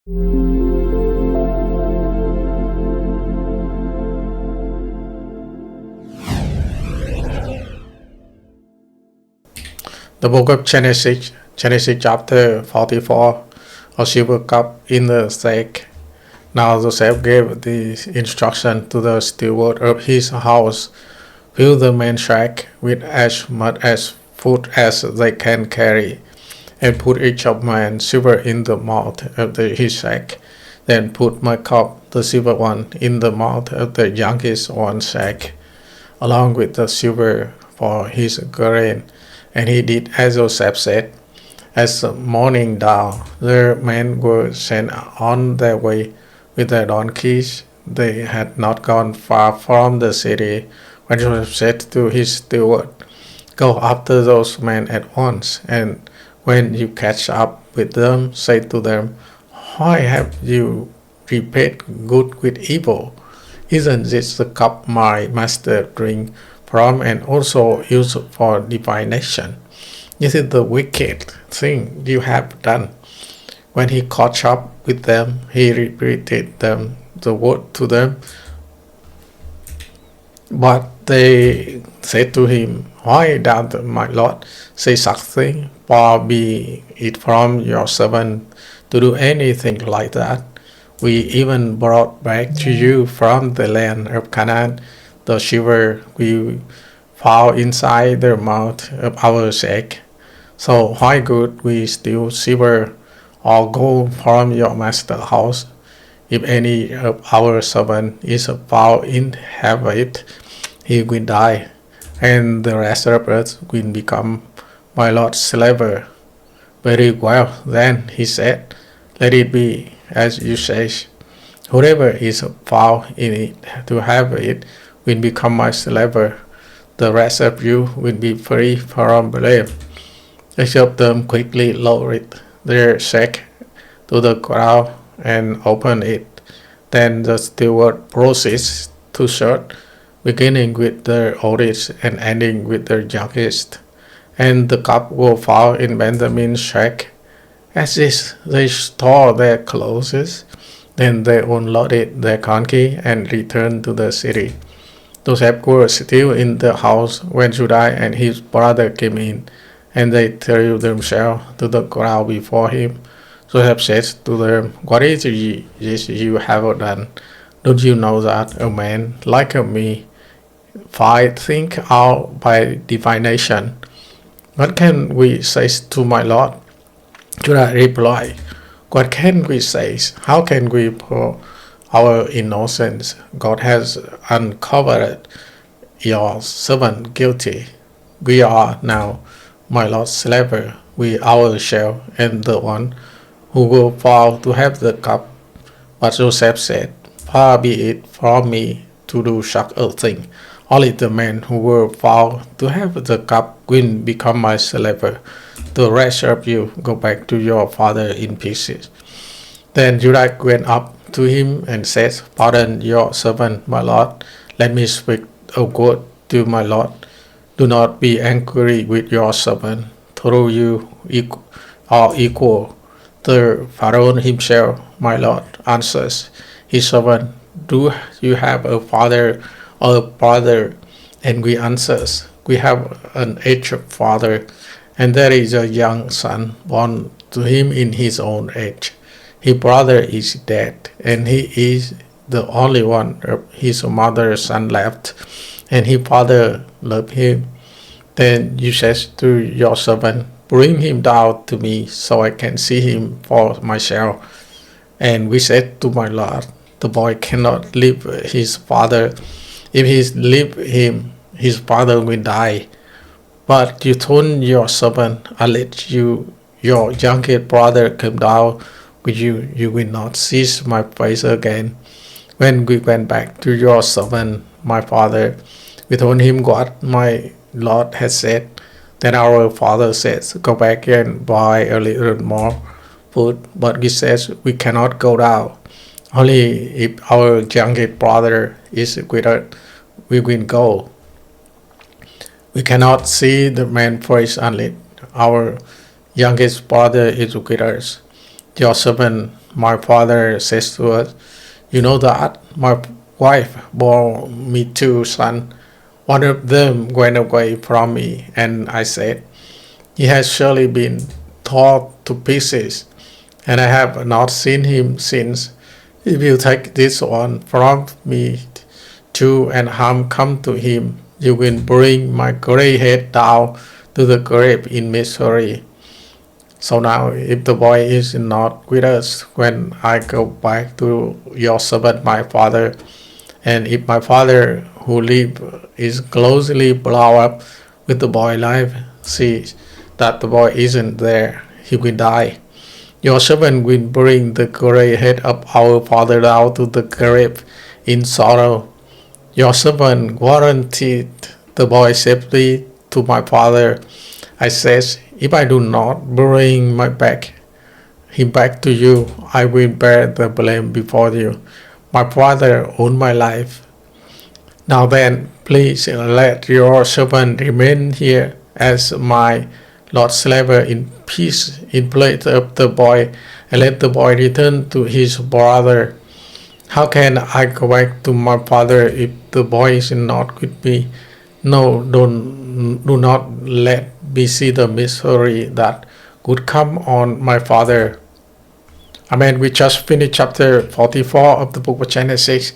The book of Genesis chapter 44, a silver cup in the sack. Now Joseph gave the instruction to the steward of his house, fill the man's sack with as much as food as they can carry, and put each of man's silver in the mouth of his sack. Then put my cup, the silver one, in the mouth of the youngest one's sack, along with the silver for his grain. And he did as Joseph said. As the morning dawned, the men were sent on their way with their donkeys. They had not gone far from the city when Joseph said to his steward, "Go after those men at once, and when you catch up with them, say to them, 'Why have you repaid good with evil? Isn't this the cup my master drank from and also used for divination? This is the wicked thing you have done.' When he caught up with them, he repeated the word to them. But they said to him, 'Why doth my Lord say such thing? Far be it from your servant to do anything like that. We even brought back to you from the land of Canaan the silver we found inside the mouth of our sack. So why could we steal silver or gold from your master's house? If any of our servants is found in have it, he will die, and the rest of us will become my Lord's slave.' 'Very well, then,' he said, 'let it be as you say. Whoever is found in it to have it will become my slave. The rest of you will be free from blame.' Each of them quickly lowered their sack to the ground and opened it. Then the steward proceeds to search, beginning with the oldest and ending with the youngest. And the cup was found in Benjamin's sack. As this, they stole their clothes. Then they unloaded their donkey and returned to the city. Joseph was still in the house when Judah and his brother came in, and they threw themselves to the ground before him. Joseph said to them, 'What is this you have done? Don't you know that a man like me find things out by divination? What can we say to my Lord?' Judah replied, 'What can we say? How can we prove our innocence? God has uncovered your servant guilty. We are now my Lord's slave, we ourselves, and the one who will fall to have the cup.' But Joseph said, 'Far be it from me to do such a thing. Only the men who were found to have the cup will become my slave. The rest of you go back to your father in peace.' Then Judah went up to him and said, 'Pardon your servant, my Lord. Let me speak a word to my Lord. Do not be angry with your servant. Though you are equal, the Pharaoh himself, my Lord, answers his servant, "Do you have a father or a brother?" And we answers, "We have an aged father, and there is a young son born to him in his own age. His brother is dead, and he is the only one of his mother's son left, and his father loved him." Then you said to your servant, "Bring him down to me so I can see him for myself." And we said to my Lord, "The boy cannot leave his father. If he leave him, his father will die." But you told your servant, "Unless your youngest brother come down with you, you will not see my face again." When we went back to your servant, my father, we told him what my Lord had said. Then our father says, "Go back and buy a little more food." But he says, "We cannot go down. Only if our youngest brother is with us, we will go. We cannot see the man unless our youngest brother is with us." Your servant, my father says to us, you know that my wife bore me two sons. One of them went away from me, and I said, he has surely been torn to pieces, and I have not seen him since. If you take this one from me too, and harm come to him, you will bring my gray head down to the grave in misery. So now, if the boy is not with us when I go back to your servant my father, and if my father who live is closely blown up with the boy life, sees that the boy isn't there, he will die. Your servant will bring the gray head of our father down to the grave in sorrow. Your servant guaranteed the boy safely to my father. I says, if I do not bring him back to you, I will bear the blame before you. My father owned my life. Now then, please let your servant remain here as my Lord's slave in peace in place of the boy, and let the boy return to his brother. How can I go back to my father if the boy is not with me? No, do not let me see the misery that could come on my father. Amen. We just finished chapter 44 of the book of Genesis.